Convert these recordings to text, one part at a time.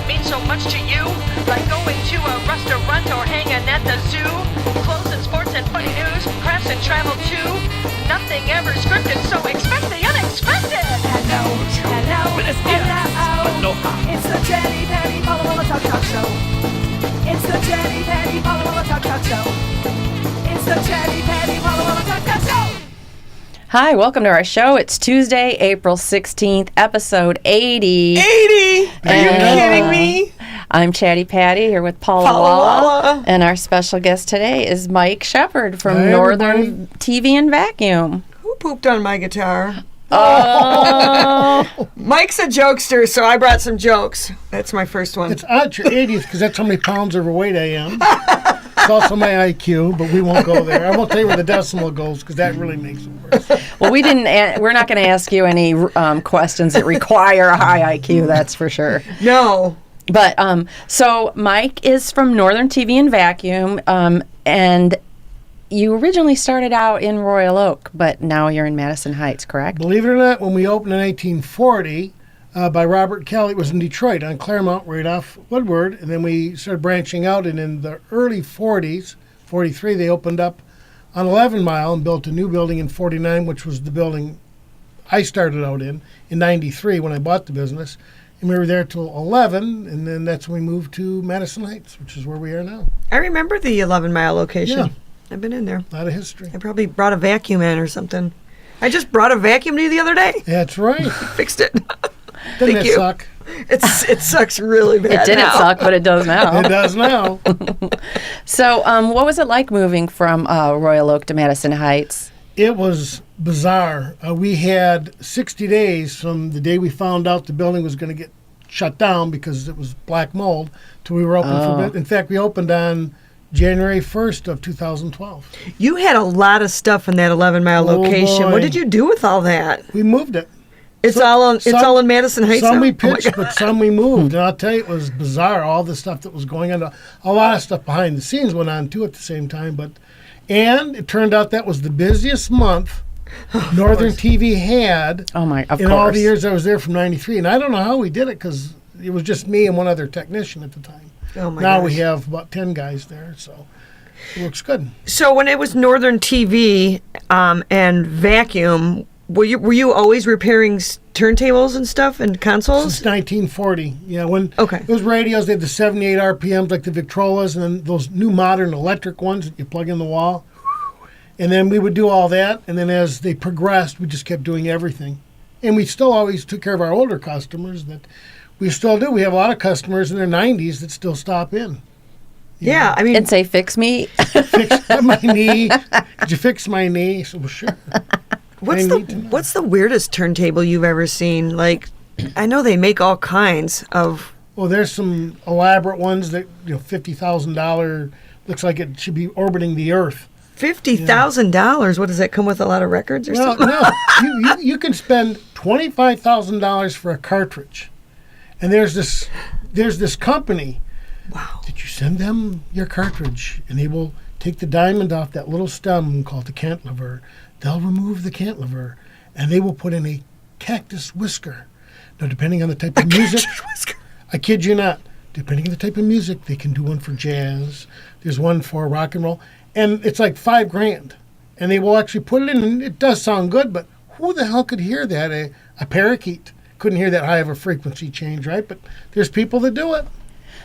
that mean so much to you? Like going to a restaurant or hanging at the zoo? Clothes and sports and funny news, crafts and travel too. Nothing ever scripted, so expect the unexpected. Hello, Buenos hello, dias. Aloha. It's the Chatty Patty Walla Walla Talk Talk Show. It's the Chatty Patty Walla Walla Talk Talk Show. It's the Chatty Patty Walla Walla Talk Talk Show. Hi, welcome to our show. It's Tuesday, April 16th, episode 80. 80! Are you kidding me? I'm Chatty Patty here with Paula Walla. And our special guest today is Mike Sheppard from Northern TV and Vacuum. Who pooped on my guitar? Oh. Mike's a jokester, so I brought some jokes. That's my first one. It's odd you're 80s because that's how many pounds overweight I am. It's also my IQ, but we won't go there. I won't tell you where the decimal goes because that really makes it worse. Well, we're not going to ask you any questions that require a high IQ, that's for sure. No. But so Mike is from Northern TV and Vacuum, and you originally started out in Royal Oak, but now you're in Madison Heights, correct? Believe it or not, when we opened in 1940 by Robert Kelly, it was in Detroit on Claremont, right off Woodward, and then we started branching out, and in the early 40s, 43, they opened up on 11 Mile and built a new building in 49, which was the building I started out in 93 when I bought the business. And we were there till 11, and then that's when we moved to Madison Heights, which is where we are now. I remember the 11 Mile location. Yeah. I've been in there. A lot of history. I probably brought a vacuum in or something. I just brought a vacuum to you the other day. That's right. Fixed it. Doesn't Thank that you. suck? It sucks really bad. It didn't now. suck, but it does now. It does now. So what was it like moving from Royal Oak to Madison Heights? It was bizarre. We had 60 days from the day we found out the building was going to get shut down because it was black mold till we were open for bit. In fact, we opened on January 1st of 2012. You had a lot of stuff in that 11 Mile location. boy. What did you do with all that? We moved it. It's all in Madison Heights Some now? we Oh my pitched, God. but some we moved. And I'll tell you, it was bizarre, all the stuff that was going on. A lot of stuff behind the scenes went on, too, at the same time. And it turned out that was the busiest month Northern TV had in all the years I was there from 93. And I don't know how we did it because it was just me and one other technician at the time. Oh my now gosh. we have about 10 guys there, so it looks good. So when it was Northern TV and Vacuum, were you always repairing turntables and stuff and consoles? Since 1940, yeah. When Okay. those radios, they had the 78 RPMs like the Victrolas, and then those new modern electric ones that you plug in the wall. And then we would do all that, and then as they progressed, we just kept doing everything. And we still always took care of our older customers that we still do. We have a lot of customers in their 90s that still stop in. Yeah, I mean, And say, fix me. Fix my knee. Could you fix my knee? So, well, sure. what's the weirdest turntable you've ever seen? Like, I know they make all kinds of. Well, there's some elaborate ones that, $50,000, looks like it should be orbiting the Earth. $50,000. What does that come with? A lot of records or Well, something? no. You can spend $25,000 for a cartridge. And there's this company. Wow. Did you send them your cartridge? And they will take the diamond off that little stem called the cantilever. They'll remove the cantilever, and they will put in a cactus whisker. Now, depending on the type of music, I kid you not, depending on the type of music, they can do one for jazz. There's one for rock and roll, and it's like $5,000. And they will actually put it in, and it does sound good, but who the hell could hear that? A parakeet couldn't hear that high of a frequency change, right? But there's people that do it.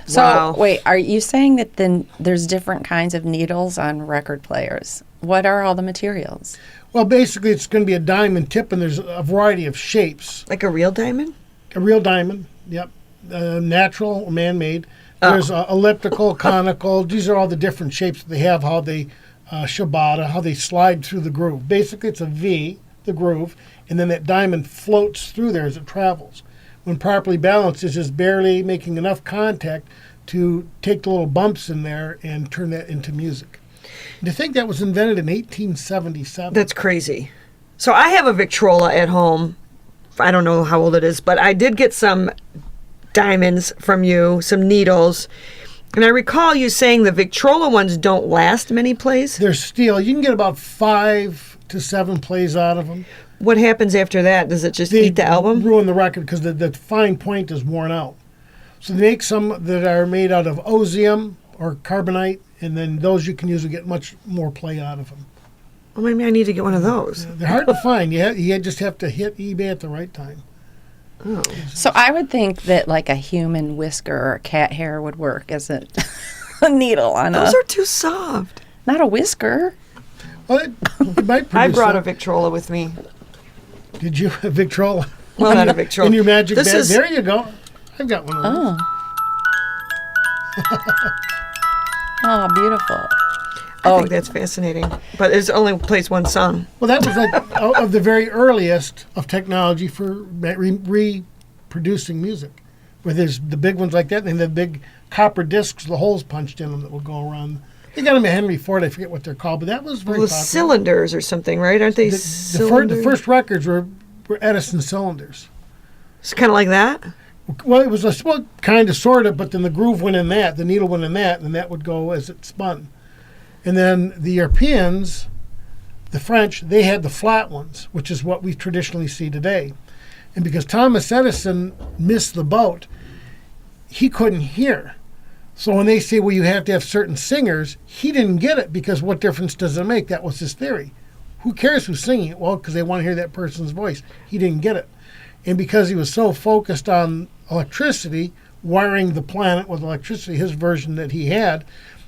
So, Wow. wait, are you saying that then there's different kinds of needles on record players? What are all the materials? Well, basically, it's going to be a diamond tip, and there's a variety of shapes. Like a real diamond? A real diamond, yep. Natural or man-made. There's elliptical, conical. These are all the different shapes that they have, how they shibata, how they slide through the groove. Basically, it's a V, the groove, and then that diamond floats through there as it travels. When properly balanced, it's just barely making enough contact to take the little bumps in there and turn that into music. And to think that was invented in 1877. That's crazy. So I have a Victrola at home. I don't know how old it is, but I did get some diamonds from you, some needles. And I recall you saying the Victrola ones don't last many plays. They're steel. You can get about 5 to 7 plays out of them. What happens after that? Does it just They eat the album? ruin the record because the fine point is worn out. So they make some that are made out of osium or carbonite, and then those you can usually get much more play out of them. Well, maybe I need to get one of those. They're hard to find. You just have to hit eBay at the right time. Oh. So I would think that like a human whisker or a cat hair would work as a needle on Those are too soft. not a whisker. Well, it might I produce brought a some. Victrola with me. Did you a Victrola? Well, not a Victrola. In your magic This bag. is- There you go. I've got one of those. Oh, beautiful. I think that's fascinating. But it only plays one song. Well, that was like of the very earliest of technology for reproducing music. Where there's the big ones like that, and the big copper discs, the holes punched in them that will go around. They got them at Henry Ford. I forget what they're called, but that was very Well, popular. cylinders or something, right? Aren't they The cylinders? first records were Edison cylinders. It's kind of like that. Well, it was kind of, sort of, but then the groove went in that, the needle went in that, and that would go as it spun. And then the Europeans, the French, they had the flat ones, which is what we traditionally see today. And because Thomas Edison missed the boat, he couldn't hear. So when they say, well, you have to have certain singers, he didn't get it because what difference does it make? That was his theory. Who cares who's singing it? Well, because they want to hear that person's voice. He didn't get it. And because he was so focused on electricity, wiring the planet with electricity, his version that he had,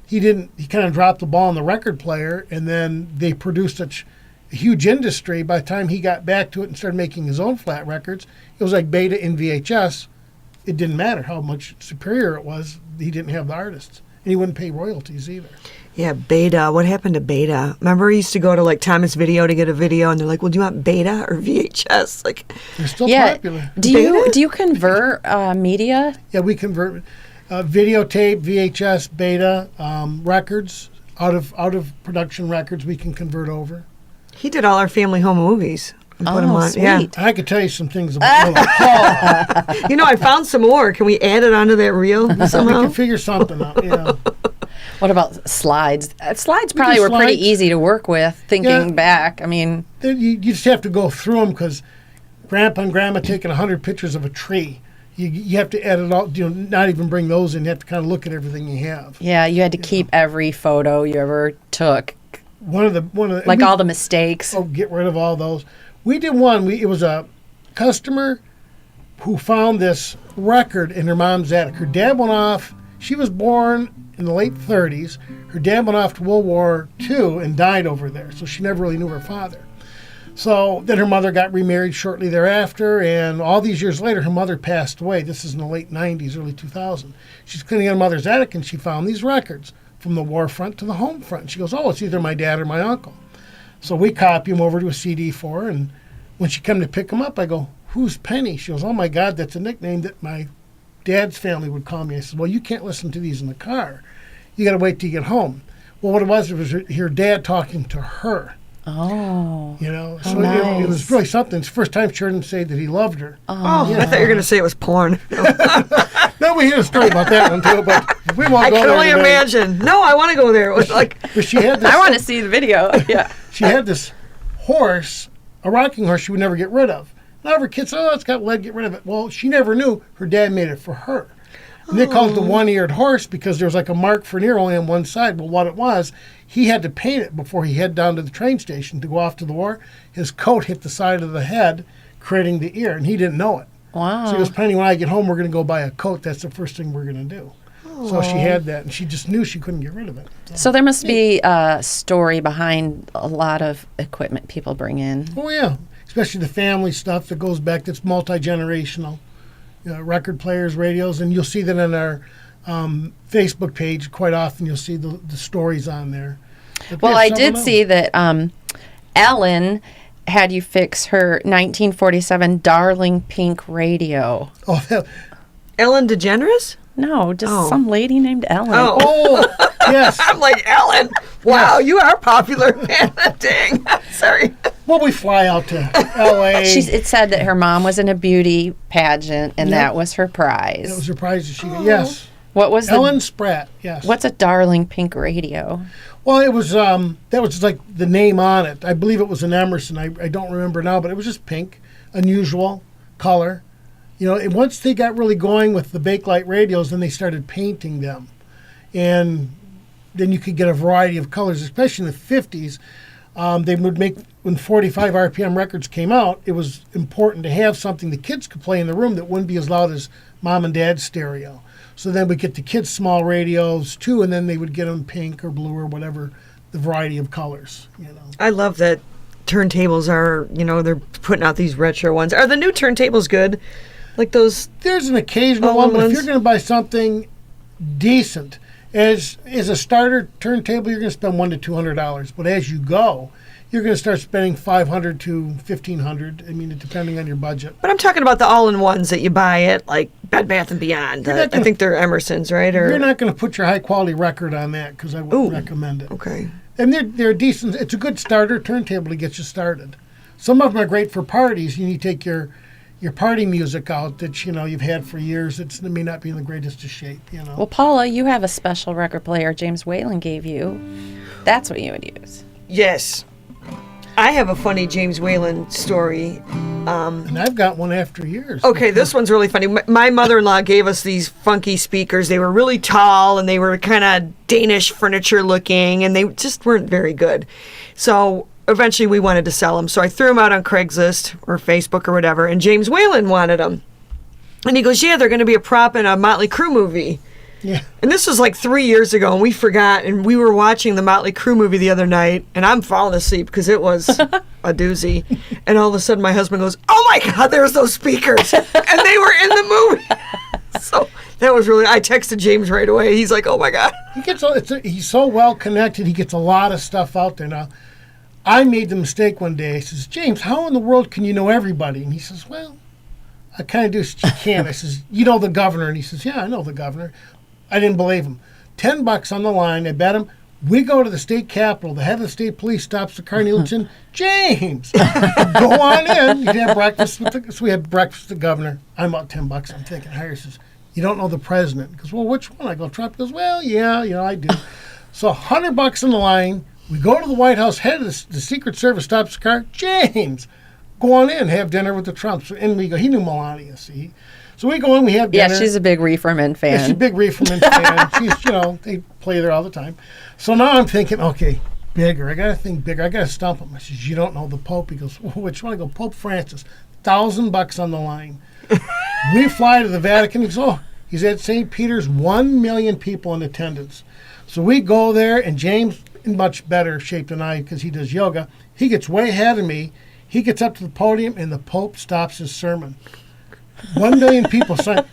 he kind of dropped the ball on the record player, and then they produced such a huge industry. By the time he got back to it and started making his own flat records, it was like Beta in VHS. It didn't matter how much superior it was. He didn't have the artists. And he wouldn't pay royalties either. Yeah, Beta. What happened to Beta? Remember, I used to go to like Thomas Video to get a video, and they're like, "Well, do you want Beta or VHS?" Like, They're still Yeah. popular. Do you convert media? Yeah, we convert videotape, VHS, Beta records out of production records. We can convert over. he did all our family home movies. And put 'em Oh, on. sweet. Yeah. I could tell you some things about Paul. You know, I found some more. Can we add it onto that reel We somehow? can figure something out. Yeah. What about slides? Slides probably were pretty slides. easy to work with, thinking Yeah. back. I mean, You just have to go through them because Grandpa and Grandma taking 100 pictures of a tree. You have to edit all. Not even bring those in. You have to kind of look at everything you have. yeah, you had to keep every photo you ever took, One of the like all the mistakes. Oh, get rid of all those. We did one. It was a customer who found this record in her mom's attic. Her dad went off. She was born in the late 30s. Her dad went off to World War II and died over there, so she never really knew her father. So then her mother got remarried shortly thereafter, and all these years later, her mother passed away. This is in the late 90s, early 2000. She's cleaning out her mother's attic, and she found these records from the war front to the home front. She goes, oh, it's either my dad or my uncle. So we copy them over to a CD for her, and when she come to pick them up, I go, who's Penny? She goes, oh my God, that's a nickname that my dad's family would call me. I said, well, you can't listen to these in the car. You got to wait till you get home. Well, what it was her dad talking to her. Oh, So nice. it was really something. It's the first time she heard him say that he loved her. Oh, I thought you were going to say it was porn. No, we heard a story about that one too, but we won't I go can there only today. imagine. No, I want to go there. It was like, But she had this. I want to see the video. Yeah. She had this horse, a rocking horse she would never get rid of. Now her kids said, oh, it's got lead, get rid of it. Well, she never knew her dad made it for her. And they called it the one-eared horse because there was like a mark for an ear only on one side. Well, what it was, he had to paint it before he head down to the train station to go off to the war. His coat hit the side of the head, creating the ear, and he didn't know it. Wow. So he goes, Penny, when I get home, we're going to go buy a coat. That's the first thing we're going to do. So she had that, and she just knew she couldn't get rid of it. So there must be a story behind a lot of equipment people bring in. Oh, yeah. Especially the family stuff that goes back, that's multi-generational. Record players, radios, and you'll see that on our Facebook page quite often. You'll see the stories on there. But Well, yeah, I some did of see that Ellen had you fix her 1947 Darling Pink radio. Oh, Ellen DeGeneres? No, just Oh. some lady named Ellen. Oh. yes. I'm like, Ellen, wow, you are popular, man. Dang. Sorry. Well, we fly out to L.A. It said that her mom was in a beauty pageant, and Yep. that was her It was prize. a prize that she got. Yes. What was Ellen Spratt, yes. What's a Darling Pink radio? Well, it was, that was just like the name on it. I believe it was an Emerson. I don't remember now, but it was just pink, unusual color. And once they got really going with the Bakelite radios, then they started painting them. And then you could get a variety of colors, especially in the 50s. They would make, when 45 RPM records came out, it was important to have something the kids could play in the room that wouldn't be as loud as mom and dad's stereo. So then we get the kids small radios too, and then they would get them pink or blue or whatever, the variety of colors. I love that turntables are, they're putting out these retro ones. Are the new turntables good? Like those? There's an occasional one, but if you're going to buy something decent, as a starter turntable, you're going to spend $100 to $200. But as you go, you're going to start spending $500 to $1,500. I mean, depending on your budget. But I'm talking about the all-in-ones that you buy at like Bed Bath & Beyond. I think they're Emerson's, right? Or you're not going to put your high-quality record on that because I wouldn't recommend it. Okay. And they're decent. It's a good starter turntable to get you started. Some of them are great for parties. You take your party music out that you've had for years. It may not be in the greatest of shape. Well, Paula, you have a special record player James Whalen gave you. That's what you would use. Yes. I have a funny James Whalen story. And I've got one after years. Okay, this one's really funny. My mother-in-law gave us these funky speakers. They were really tall, and they were kind of Danish furniture looking, and they just weren't very good. So eventually we wanted to sell them. So I threw them out on Craigslist or Facebook or whatever, and James Whalen wanted them. And he goes, yeah, they're going to be a prop in a Motley Crue movie. Yeah. And this was like 3 years ago, and we forgot, and we were watching the Motley Crue movie the other night, and I'm falling asleep because it was a doozy. And all of a sudden my husband goes, oh my God, there's those speakers. And they were in the movie. So that was really, I texted James right away. He's like, oh my God. He's so well connected. He gets a lot of stuff out there now. I made the mistake one day. I says, James, how in the world can you know everybody? And he says, well, I kind of do. You can't. I says, you know the governor? And he says, yeah, I know the governor. I didn't believe him. $10 on the line. I bet him. We go to the state capitol. The head of the state police stops the car and he looks in. James, go on in. You have breakfast so we had breakfast with the governor. I'm out $10. I'm thinking, Harry says, you don't know the president. He goes, well, which one? I go, Trump. He goes, well, yeah, I do. So $100 on the line. We go to the White House. Head of the Secret Service stops the car. James, go on in. Have dinner with the Trumps. And we go. He knew Melania, see. So we go in. We have dinner. Yeah, she's a big Reeferman fan. Yeah, she's a big Reeferman fan. She's, they play there all the time. So now I'm thinking, okay, bigger. I got to think bigger. I got to stump him. I says, you don't know the Pope. He goes, well, which one? I go, Pope Francis. $1,000 on the line. We fly to the Vatican. He goes, oh, he's at St. Peter's. 1 million people in attendance. So we go there, and James, in much better shape than I because he does yoga, he gets way ahead of me. He gets up to the podium, and the Pope stops his sermon. 1 million people sign.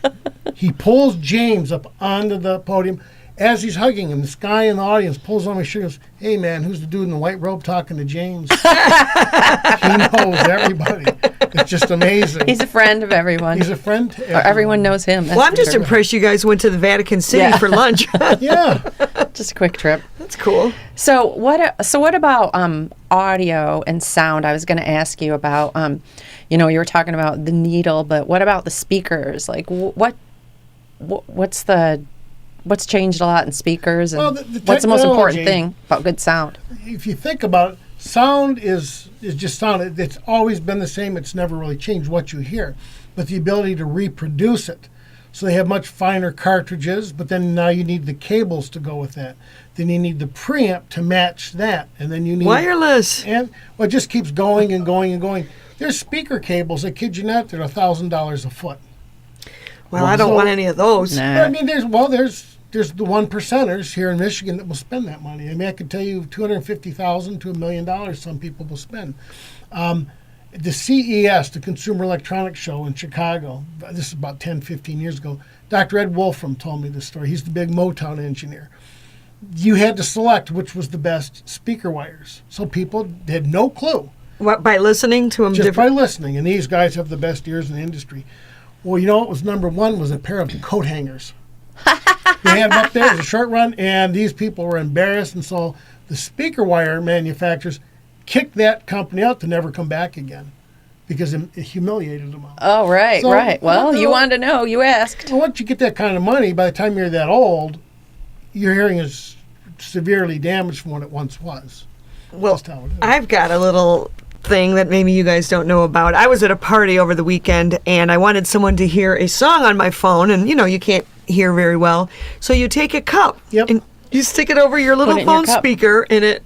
He pulls James up onto the podium. As he's hugging him, this guy in the audience pulls on my shirt and goes, hey, man, who's the dude in the white robe talking to James? He knows everybody. It's just amazing. He's a friend of everyone. He's a friend to Or everyone knows him. Well, I'm just impressed you guys went to the Vatican City for lunch. Yeah. Just a quick trip. That's cool. So what about audio and sound? I was going to ask you about, you were talking about the needle, but what about the speakers? Like what's changed a lot in speakers, and what's the most important thing about good sound? If you think about it, sound is just sound. It's always been the same. It's never really changed what you hear, but the ability to reproduce it. So they have much finer cartridges, but then now you need the cables to go with that. Then you need the preamp to match that, and then you need wireless. And it just keeps going and going and going. There's speaker cables, I kid you not, they're $1,000 a foot. Well, I don't want any of those. Nah. But I mean, there's the 1%ers here in Michigan that will spend that money. I mean, I could tell you $250,000 to $1 million some people will spend. The CES, the Consumer Electronics Show in Chicago, this is about 10, 15 years ago, Dr. Ed Wolfram told me this story. He's the big Motown engineer. You had to select which was the best speaker wires. So people had no clue. What, by listening to them? Just by listening. And these guys have the best ears in the industry. Well, what was number one was a pair of coat hangers. They had them up there. It was a short run, and these people were embarrassed. And so the speaker wire manufacturers kicked that company out to never come back again because it humiliated them all. Oh, right, So, right. Well, you wanted to know. You asked. Well, once you get that kind of money, by the time you're that old, your hearing is severely damaged from what it once was. Well, That's how it is. I've got a little thing that maybe you guys don't know about. I was at a party over the weekend and I wanted someone to hear a song on my phone, and you can't hear very well. So you take a cup and you stick it over your little Put it in your phone cup. speaker, and it.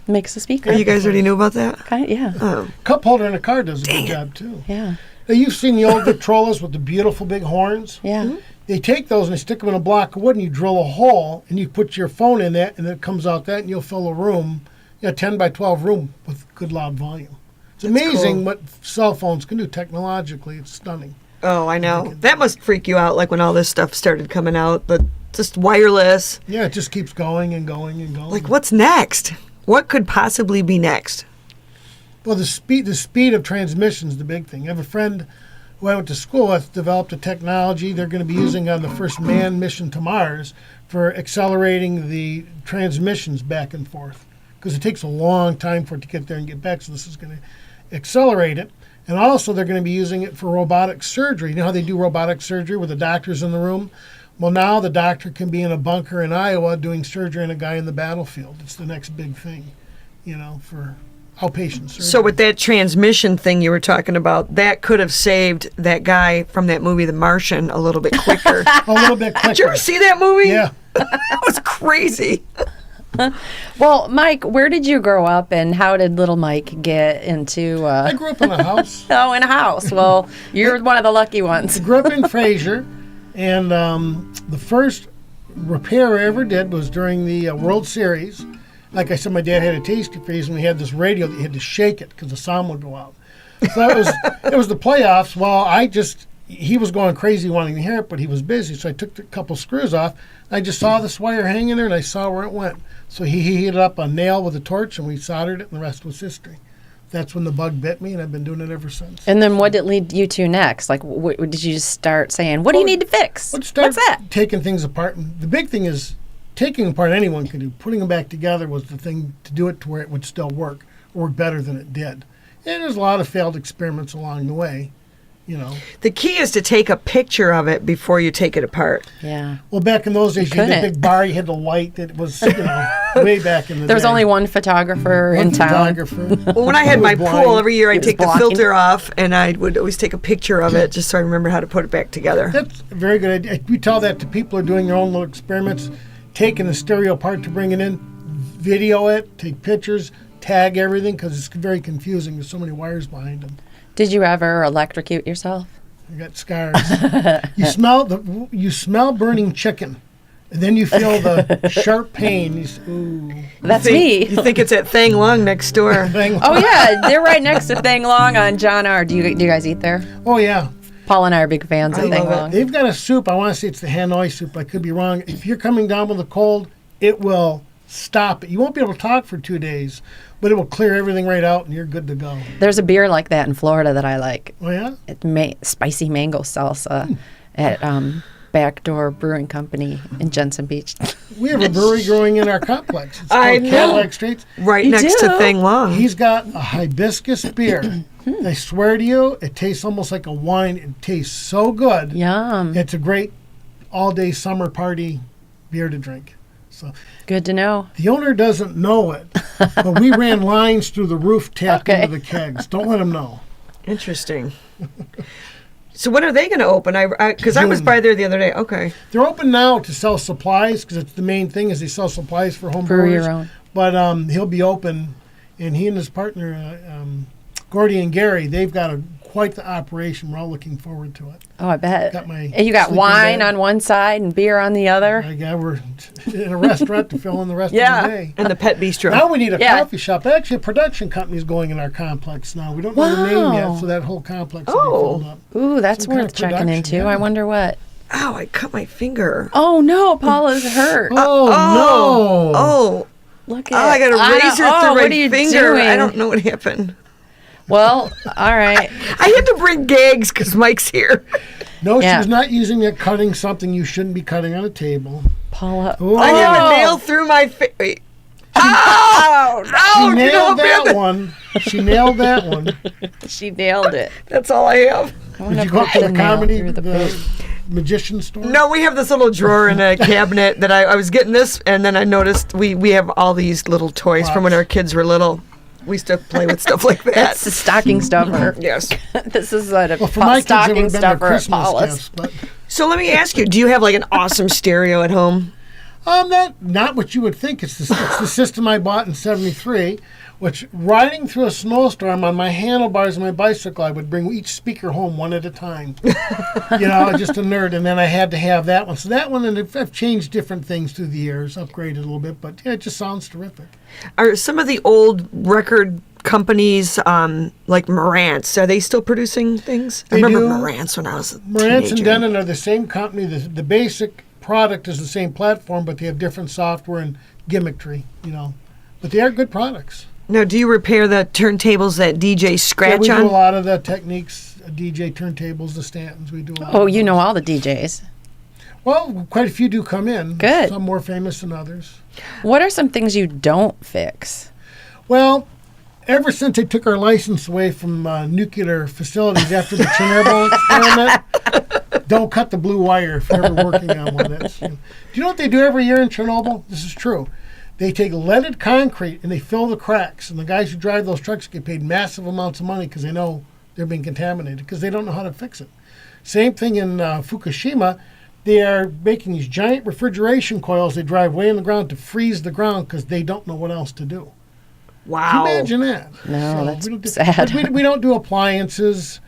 Makes a speaker. You guys already knew about that? Yeah. Cup holder in a car does a good job too. Yeah. Now, you've seen the old Victrolas with the beautiful big horns. Yeah. They take those and they stick them in a block of wood, and you drill a hole, and you put your phone in that, and it comes out that, and you'll fill a room, 10 by 12 room with good loud volume. It's amazing cool. what cell phones can do technologically. It's stunning. Oh, I know. That must freak you out, like when all this stuff started coming out, but just wireless. Yeah, it just keeps going and going and going. Like, what's next? What could possibly be next? Well, the speed of transmission is the big thing. I have a friend who I went to school with developed a technology they're going to be using on the first manned mission to Mars for accelerating the transmissions back and forth, because it takes a long time for it to get there and get back. So this is going to accelerate it. And also they're going to be using it for robotic surgery. You know how they do robotic surgery with the doctors in the room? Well, now the doctor can be in a bunker in Iowa doing surgery on a guy in the battlefield. It's the next big thing, for outpatient surgery. So with that transmission thing you were talking about, that could have saved that guy from that movie The Martian a little bit quicker. A little bit quicker. Did you ever see that movie? Yeah. That was crazy. Well, Mike, where did you grow up, and how did little Mike get into? I grew up in a house. Oh, in a house. Well, you're one of the lucky ones. I grew up in Fraser, and the first repair I ever did was during the World Series. Like I said, my dad had a tasty freeze, and we had this radio that you had to shake it because the sound would go out. So it was the playoffs. Well, he was going crazy wanting to hear it, but he was busy, so I took a couple screws off. I just saw this wire hanging there, and I saw where it went. So he heated up a nail with a torch, and we soldered it, and the rest was history. That's when the bug bit me, and I've been doing it ever since. And then what did it lead you to next? Like, did you just start saying, what do you need to fix? Let's start What's that? taking things apart. And the big thing is taking apart anyone can do. Putting them back together was the thing to do it to where it would still work better than it did. And there's a lot of failed experiments along the way. The key is to take a picture of it before you take it apart. Yeah. Well, back in those days, you had a couldn't. big bar, you had the light that was, way back in the day. There was only one photographer in town. photographer. Well, when I had my pool, every year I'd was take the blind. filter off, and I would always take a picture of it just so I remember how to put it back together. That's a very good idea. We tell that to people who are doing their own little experiments, taking the stereo part to bring it in, video it, take pictures, tag everything, because it's very confusing. There's so many wires behind them. Did you ever electrocute yourself? I got scars. You smell burning chicken, and then you feel the sharp pain. You say, ooh. That's You me. think it's at Thang Long next door. Thing. Oh, yeah. They're right next to Thang Long on John R. Do you guys eat there? Oh, yeah. Paul and I are big fans of Thang love it. Long. They've got a soup. I want to say it's the Hanoi soup. I could be wrong. If you're coming down with a cold, it will stop it. You won't be able to talk for 2 days, but it will clear everything right out, and you're good to go. There's a beer like that in Florida that I like. Oh, yeah? It's spicy mango salsa at Backdoor Brewing Company in Jensen Beach. We have a brewery growing in our complex. It's I called know. Cadillac Straits. Right You next to do? Thang Long. He's got a hibiscus beer. I swear to you, it tastes almost like a wine. It tastes so good. Yum. It's a great all-day summer party beer to drink. So Good to know. the owner doesn't know it, but we ran lines through the roof tapped Okay. into the kegs. Don't let him know. Interesting. So when are they going to open? Because I was June. by there the other day. Okay. They're open now to sell supplies, because it's the main thing is they sell supplies for home Brew brewers. your own. But he'll be open, and he and his partner, Gordy and Gary, they've got quite the operation. We're all looking forward to it. Oh, I bet. Got my And you got sleeping wine bag. on one side and beer on the other. We're in a restaurant to fill in the rest Yeah. of the day. And the Pet Bistro. Now we need a Yeah. coffee shop. Actually, a production company is going in our complex now. We don't know the name Wow. yet, so that whole complex will Oh. be filled up. Ooh, that's Some kind worth of checking production, into. yeah. I wonder what. Ow, I cut my finger. Oh, no, Paula's hurt. Oh, no. Oh. Look Oh, at I got a razor through what my are you finger. doing? I don't know what happened. Well, all right. I had to bring gags because Mike's here. No, Yeah. she's not using it cutting something you shouldn't be cutting on a table. Paula. Oh. I have a nail through my face. Oh, She no. You know how nailed bad that one. She nailed that one. She nailed it. That's all I have. Did you go up to the nail comedy, through the the magician store? No, we have this little drawer in a cabinet that I was getting this, and then I noticed we have all these little toys from when our kids were little. We used to play with stuff like that. That's a stocking stuffer. Yes. This is a Well, for my kids, it would stocking have been their stuffer at Christmas Paula's. gifts, but So let me ask you, do you have like an awesome stereo at home? not what you would think. It's the system I bought in '73, which riding through a snowstorm on my handlebars of my bicycle, I would bring each speaker home one at a time. Just a nerd. And then I had to have that one. So that one, and I've changed different things through the years, upgraded a little bit, but yeah, it just sounds terrific. Are some of the old record companies like Marantz, are they still producing things? I They remember do. Marantz when I was a Marantz and teenager. Denon are the same company. The basic product is the same platform, but they have different software and gimmickry, But they are good products. Now, do you repair the turntables that DJ Yeah, scratch we do a on? lot of the techniques, DJ turntables, the Stantons. We do a lot. Oh, of you those. know all the DJs. Well, quite a few do come in. Good. Some more famous than others. What are some things you don't fix? Well, ever since they took our license away from nuclear facilities after the Chernobyl experiment, don't cut the blue wire if you're ever working on one. Do you know what they do every year in Chernobyl? This is true. They take leaded concrete and they fill the cracks, and the guys who drive those trucks get paid massive amounts of money because they know they're being contaminated because they don't know how to fix it. Same thing in Fukushima. They are making these giant refrigeration coils they drive way in the ground to freeze the ground because they don't know what else to do. Wow. Can you imagine that? No, that's we don't do, sad. We don't do appliances.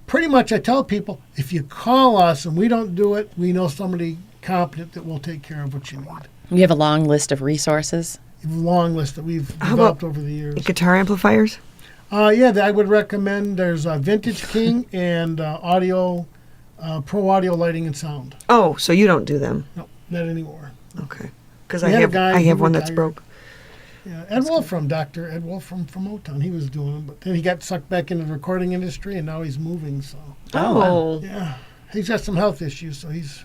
Pretty much I tell people, if you call us and we don't do it, we know somebody competent that will take care of what you need. You have a long list of resources. A long list that we've How developed about over the years. guitar amplifiers? I would recommend there's Vintage King and Pro Audio Lighting and Sound. Oh, so you don't do them? No, not anymore. Okay. Because We I had a have guy I who have one that's retired. broke. Yeah, Dr. Ed Wolf from Motown, he was doing them, but then he got sucked back into the recording industry, and now he's moving. So Oh. yeah, he's got some health issues, so he's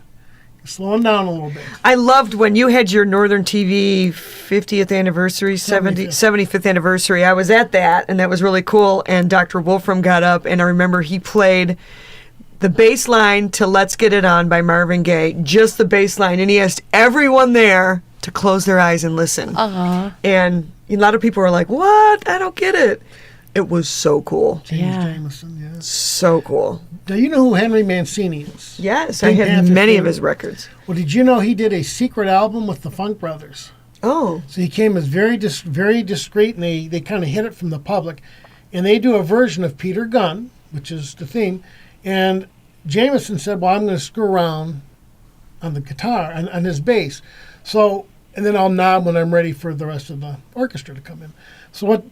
slowing down a little bit. I loved when you had your Northern TV 50th anniversary, 75th anniversary. I was at that, and that was really cool. And Dr. Wolfram got up, and I remember he played the bass line to Let's Get It On by Marvin Gaye, just the bass line. And he asked everyone there to close their eyes and listen. And a lot of people were like, what? I don't get it. It was so cool. James Yeah. Jameson, yeah. So cool. Now, you know who Henry Mancini is? Yes, I Pink had Panther many of favorite. his records. Well, did you know he did a secret album with the Funk Brothers? Oh. So he came as very discreet, and they kind of hid it from the public. And they do a version of Peter Gunn, which is the theme. And Jameson said, well, I'm going to screw around on the guitar, on his bass. So, and then I'll nod when I'm ready for the rest of the orchestra to come in. So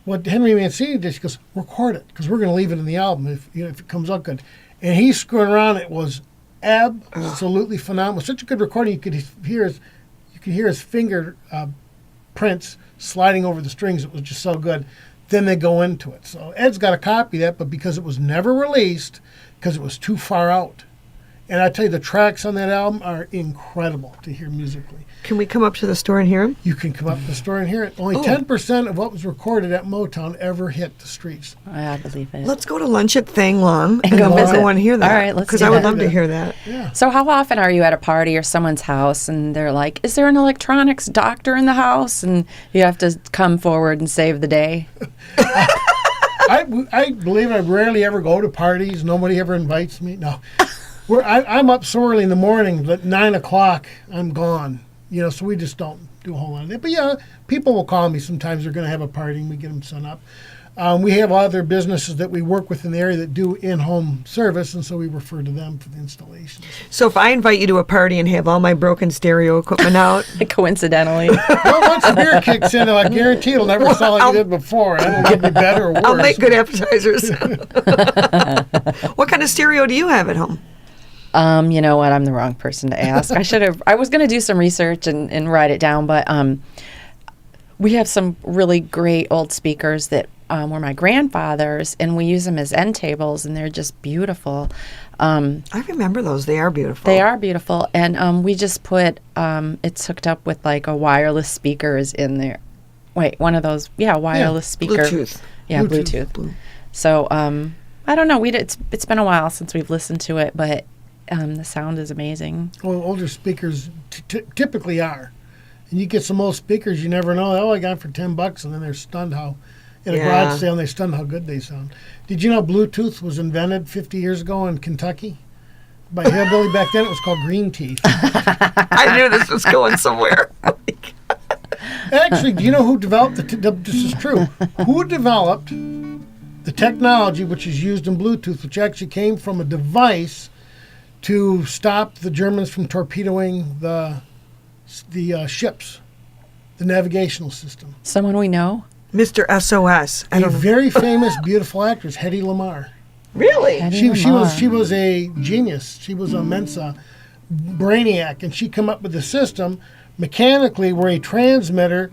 what Henry Mancini did, he goes, record it, because we're going to leave it in the album if it comes out good. And he's screwing around. It was absolutely phenomenal. Such a good recording. You could hear his finger prints sliding over the strings. It was just so good. Then they go into it. So Ed's got a copy of that, but because it was never released, because it was too far out. And I tell you, the tracks on that album are incredible to hear musically. Can we come up to the store and hear him? You can come up to the store and hear it. Only 10% of what was recorded at Motown ever hit the streets. I believe it. Let's go to lunch at Thang Long and go we'll visit. go and hear that. All right, let's Because do I would that. love to hear that. Yeah. So how often are you at a party or someone's house and they're like, is there an electronics doctor in the house? And you have to come forward and save the day. I believe I rarely ever go to parties. Nobody ever invites me. No. I'm up so early in the morning, but 9 o'clock, I'm gone. So we just don't do a whole lot of that. But yeah, people will call me sometimes. They're going to have a party, and we get them set up. We have other businesses that we work with in the area that do in-home service, and so we refer to them for the installations. So if I invite you to a party and have all my broken stereo equipment out, Coincidentally. Well, once the beer kicks in, I guarantee it'll never sound like it did before. It'll give me better or worse. I'll make good appetizers. What kind of stereo do you have at home? You know what? I'm the wrong person to ask. I was going to do some research and write it down, but we have some really great old speakers that were my grandfather's, and we use them as end tables, and they're just beautiful. I remember those. They are beautiful. They are beautiful, and we just put it's hooked up with like a wireless speakers in there. Wait, one of those, wireless speaker. Bluetooth. Yeah, Bluetooth. So I don't know. It's been a while since we've listened to it, but the sound is amazing. Well, older speakers typically are. And you get some old speakers, you never know. Oh, I got it for $10, and then they're stunned how, at a Yeah. garage sale, and they're stunned how good they sound. Did you know Bluetooth was invented 50 years ago in Kentucky? By Hillbilly back then, it was called Green Teeth. I knew this was going somewhere. Actually, do you know who developed this is true. Who developed the technology which is used in Bluetooth, which actually came from a device to stop the Germans from torpedoing the ships, the navigational system? Someone we know? Mr. SOS. I A don't know. very famous, beautiful actress, Hedy Lamarr. Really? Hedy She Lamarr. was a genius. She was a Mensa brainiac, and she come up with a system mechanically where a transmitter,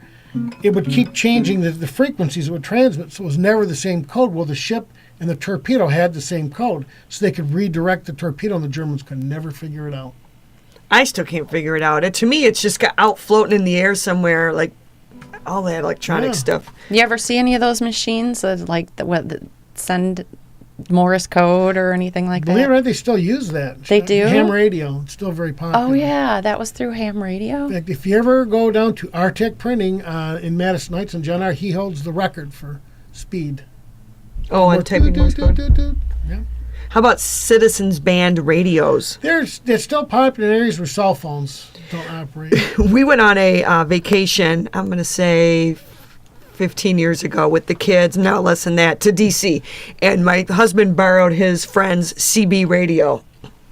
it would keep changing the frequencies it would transmit, so it was never the same code. Well, the ship and the torpedo had the same code, so they could redirect the torpedo, and the Germans could never figure it out. I still can't figure it out. To me, it's just got out floating in the air somewhere, like all that electronic Yeah. stuff. You ever see any of those machines that send Morse code or anything like Believe it or that? not, they still use that. They do? Ham radio. It's still very popular. Oh yeah, that was through ham radio. In fact, if you ever go down to Artec Printing in Madison Heights and John R., he holds the record for speed. Oh, and typing Morse code. Yeah. How about citizens band radios? They're still popular in areas where cell phones don't operate. We went on a vacation, I'm going to say 15 years ago with the kids, no less than that, to D.C. And my husband borrowed his friend's CB radio.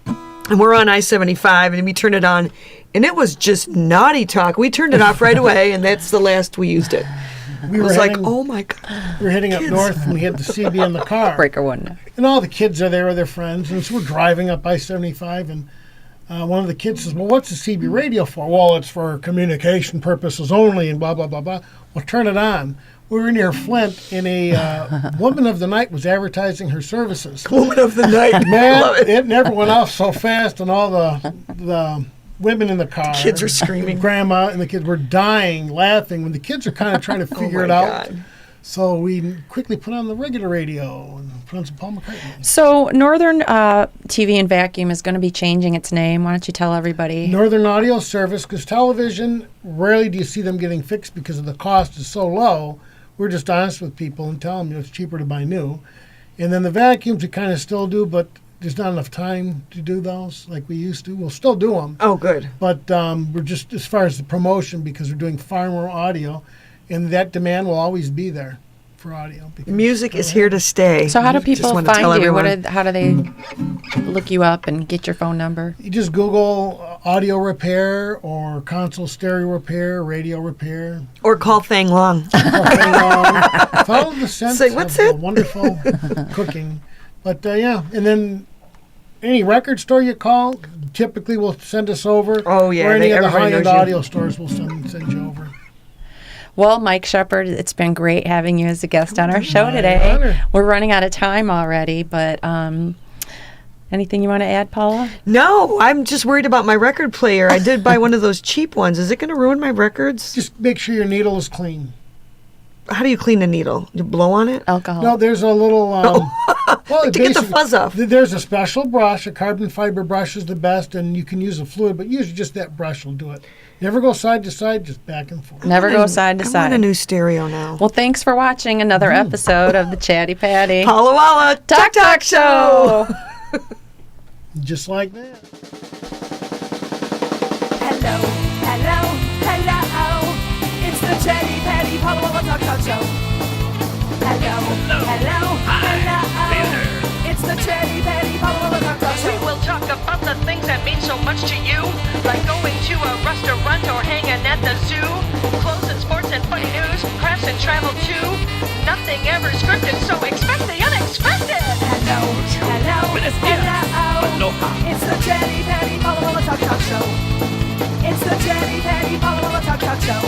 And we're on I-75, and we turned it on, and it was just naughty talk. We turned it off right away, and that's the last we used it. We It were was like, heading, oh my God. we were heading up kids. north, and we had the CB in the car. Breaker one. And all the kids are there with their friends, and so we're driving up I-75, and one of the kids says, well, what's the CB radio for? Well, it's for communication purposes only, and blah, blah, blah, blah. Well, turn it on. We were near Flint, and a woman of the night was advertising her services. Woman of the night. Love Man, it. it never went off so fast, and all the women in the car. Kids are screaming. Grandma and the kids were dying, laughing, when the kids are kind of trying to figure Oh it my out. God. So we quickly put on the regular radio and put on some Paul McCartney. So Northern TV and Vacuum is going to be changing its name. Why don't you tell everybody? Northern Audio Service, because television, rarely do you see them getting fixed because of the cost is so low. We're just honest with people and tell them it's cheaper to buy new. And then the vacuums we kind of still do, but there's not enough time to do those like we used to. We'll still do them, Oh, good. but we're just, as far as the promotion, because we're doing far more audio, and that demand will always be there for audio. because- Music is here to stay. So how do Just people wanna tell find you? everyone. How do they look you up and get your phone number? You just Google audio repair or console stereo repair, radio repair. Or call Thang Long. Follow the sense Say, "What's of it?" wonderful cooking. But yeah, and then any record store you call typically will send us over. Oh, yeah, Or any of the everybody high-end knows you. audio stores will send you over. Well, Mike Sheppard, it's been great having you as a guest on our show My today. honor. We're running out of time already, but anything you want to add, Paula? No, I'm just worried about my record player. I did buy one of those cheap ones. Is it going to ruin my records? Just make sure your needle is clean. How do you clean a needle? You blow on it? Alcohol. No, there's a little. Well, To get the basic- fuzz off. There's a special brush. A carbon fiber brush is the best, and you can use a fluid, but usually just that brush will do it. Never go side to side, just back and forth. Never go side to I side. want a new stereo now. Well, thanks for watching another episode of the Chatty Patty Paula Walla Talk Show. Just like that. Hello, hello, hello. It's the Chatty Patty Paula Walla Talk Show. Hello, hello, hello. It's the Chatty Patty Paula Walla Talk We Show. will talk about the things that mean so much to you, like going to a restaurant or hanging at the zoo, clothes and sports and funny news, crafts and travel too. Nothing ever scripted, so expect the unexpected. Hello, hello, hello. It's the Chatty Patty Paula Walla Talk Show. It's the Chatty Patty Paula Walla Talk Show.